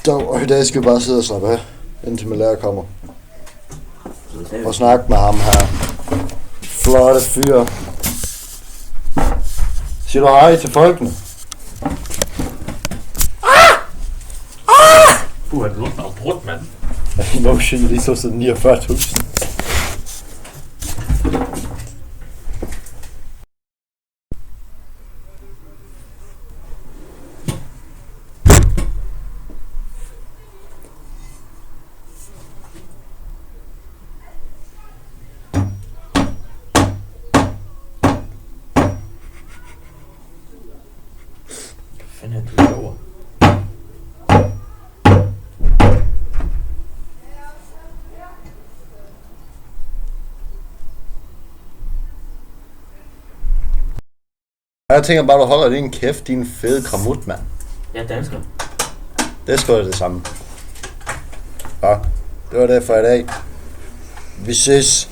Og i dag skal vi bare sidde og slappe af, indtil min lærer kommer. Og snakke med ham her. Flotte fyr. Siger du hej til folkene? Puh, det lugter af brudt, mand. No shit, lige så sådan 49.000. Hvad fanden er du laver? Jeg tænker bare, du holder din kæft, din fede kramut, mand. Jeg er dansker. Det er sgu da det samme. Ja, det var det for i dag. Vi ses.